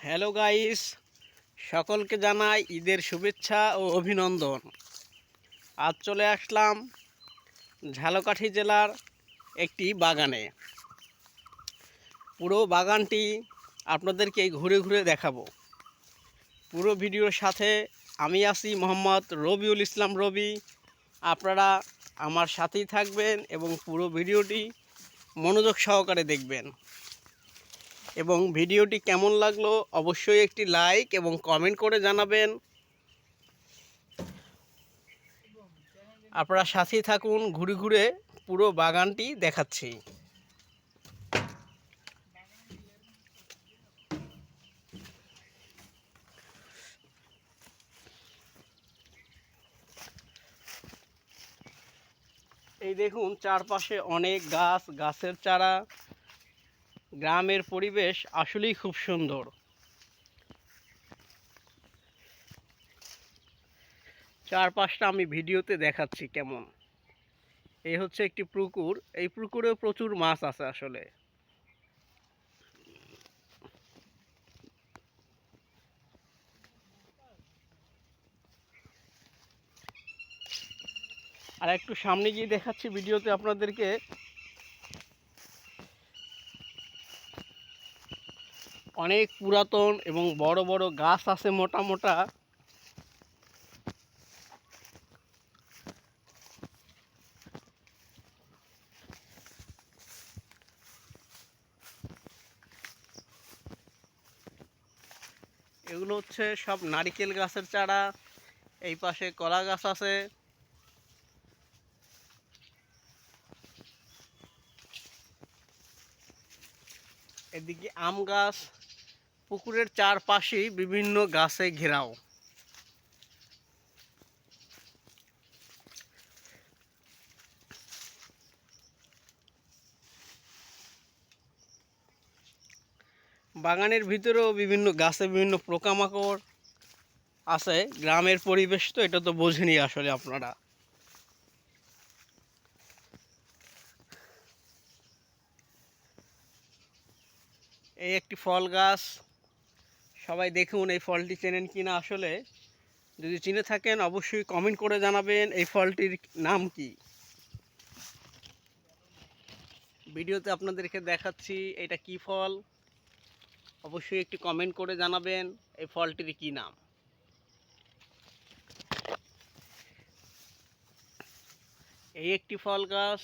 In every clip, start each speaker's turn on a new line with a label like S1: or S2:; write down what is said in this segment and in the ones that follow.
S1: Hello guys, সকলকে জানাই ঈদের শুভেচ্ছা ও অভিনন্দন। আজ চলে আসলাম ঝালকাঠি জেলার একটি বাগানে। পুরো বাগানটি আপনাদেরকে ঘুরে ঘুরে দেখাবো। পুরো ভিডিওর সাথে আমি আছি মোহাম্মদ রবিউল ইসলাম রবি। আপনারা আমার সাথেই থাকবেন এবং পুরো ভিডিওটি মনোযোগ সহকারে দেখবেন। এবং ভিডিওটি কেমন লাগলো অবশ্যই একটি লাইক এবং কমেন্ট করে জানাবেন। আপনারা সাথেই থাকুন, ঘুরে ঘুরে পুরো বাগানটি দেখাচ্ছি। এই দেখুন, চারপাশে অনেক গাছ, গাছের চারা। গ্রামের পরিবেশ আসলেই খুব সুন্দর। চারপাশটা আমি ভিডিওতে দেখাচ্ছি কেমন। এই হচ্ছে একটি পুকুর। এই পুকুরেও প্রচুর মাছ আছে আসলে। আর একটু সামনে গিয়ে দেখাচ্ছি ভিডিওতে আপনাদেরকে। অনেক পুরাতন এবং বড় বড় গাছ আছে, মোটা মোটা। এগুলো হচ্ছে সব নারিকেল গাছের চারা। এই পাশে কলা গাছ আছে। এদিকে আম গাছ। পুকুরের চারপাশেই বিভিন্ন গাছে ঘেরাও। বাগানের ভিতরেও বিভিন্ন গাছে বিভিন্ন পোকামাকড় আছে। গ্রামের পরিবেশ তো, এটা তো বোঝেনি আসলে আপনারা। এই একটি ফল গাছ। সবাই দেখুন, এই ফলটি চেনেন কিনা আসলে। যদি চিনে থাকেন অবশ্যই কমেন্ট করে জানাবেন এই ফলটির নাম কি। ভিডিওতে আপনাদেরকে দেখাচ্ছি এটা কি ফল। অবশ্যই একটি কমেন্ট করে জানাবেন এই ফলটির কি নাম। এই একটি ফল গাছ।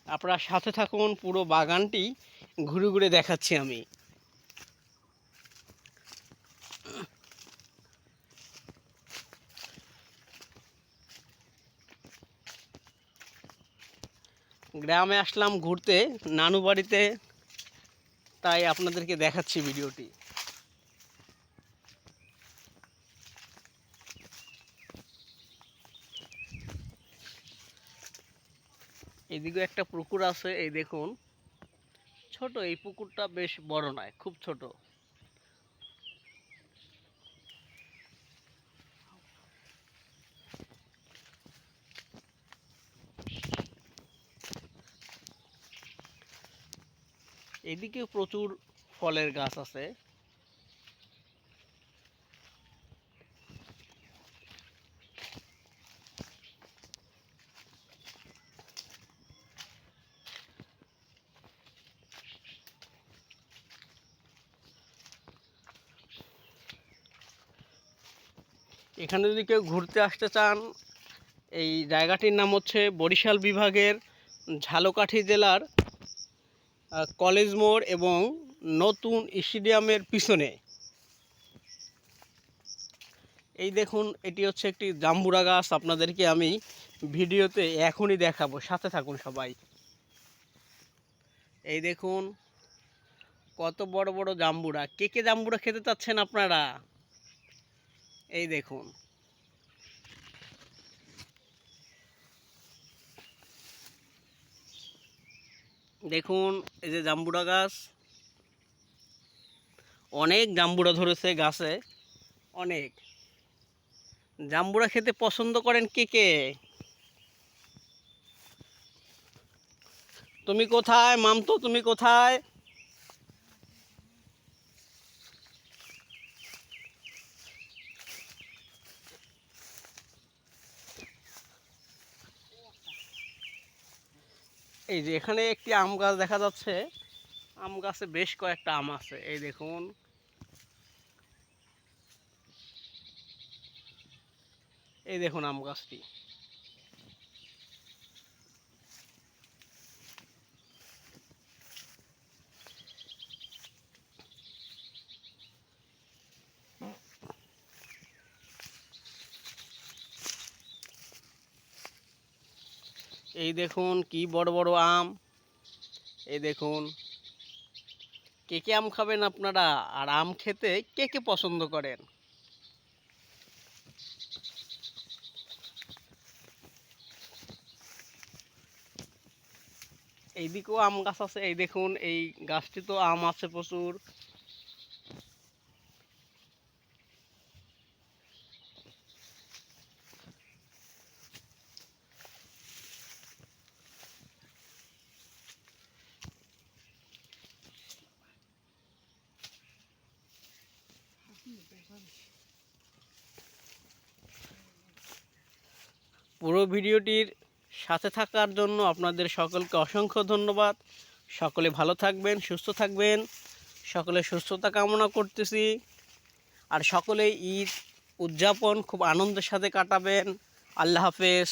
S1: আপনারা সাথে থাকুন, পুরো বাগানটি ঘুরে ঘুরে দেখাচ্ছি আমি। গ্রামে আসলাম ঘুরতে, নানু বাড়িতে, তাই আপনাদেরকে দেখাচ্ছি ভিডিওটি। এদিকে একটা পুকুর আছে, এই দেখুন। ছোট এই পুকুরটা, বেশ বড় নয়, খুব ছোট। এদিকেও প্রচুর ফলের গাছ আছে। এখানে যদি কেউ ঘুরতে আসতে চান, এই জায়গাটির নাম হচ্ছে বরিশাল বিভাগের ঝালকাঠি জেলার কলেজ মোড় এবং নতুন স্টেডিয়ামের পিছনে। এই দেখুন, এটি হচ্ছে একটি জাম্বুরা গাছ। আপনাদেরকে আমি ভিডিওতে এখনই দেখাবো, সাথে থাকুন সবাই। এই দেখুন কত বড় বড় জাম্বুরা। কে কে জাম্বুরা খেতে চাচ্ছেন আপনারা? এই দেখুন। দেখুন এই যে জাম্বুরা গাছ। অনেক জাম্বুরা ধরেছে গাছে, অনেক। জাম্বুরা খেতে পছন্দ করেন কে কে? তুমি কোথায় মামতো, তুমি কোথায়? এই যে এখানে একটি আম গাছ দেখা যাচ্ছে, আম গাছে বেশ কয়েকটা আম আছে, এই দেখুন। এই দেখুন আম গাছটি। এই দেখুন কি বড় বড় আম। এই দেখুন, কে কে আম খাবেন আপনারা, আর আম খেতে কে কে পছন্দ করেন? এইদিকেও আম গাছ আছে, এই দেখুন এই গাছটি তো আম আছে প্রচুর। পুরো ভিডিওটির সাথে থাকার জন্য আপনাদের সকলকে অসংখ্য ধন্যবাদ। সকলে ভালো থাকবেন, সুস্থ থাকবেন, সকলে সুস্থতা কামনা করতেছি। আর সকলে ঈদ উদযাপন খুব আনন্দের সাথে কাটাবেন। আল্লাহ হাফেজ।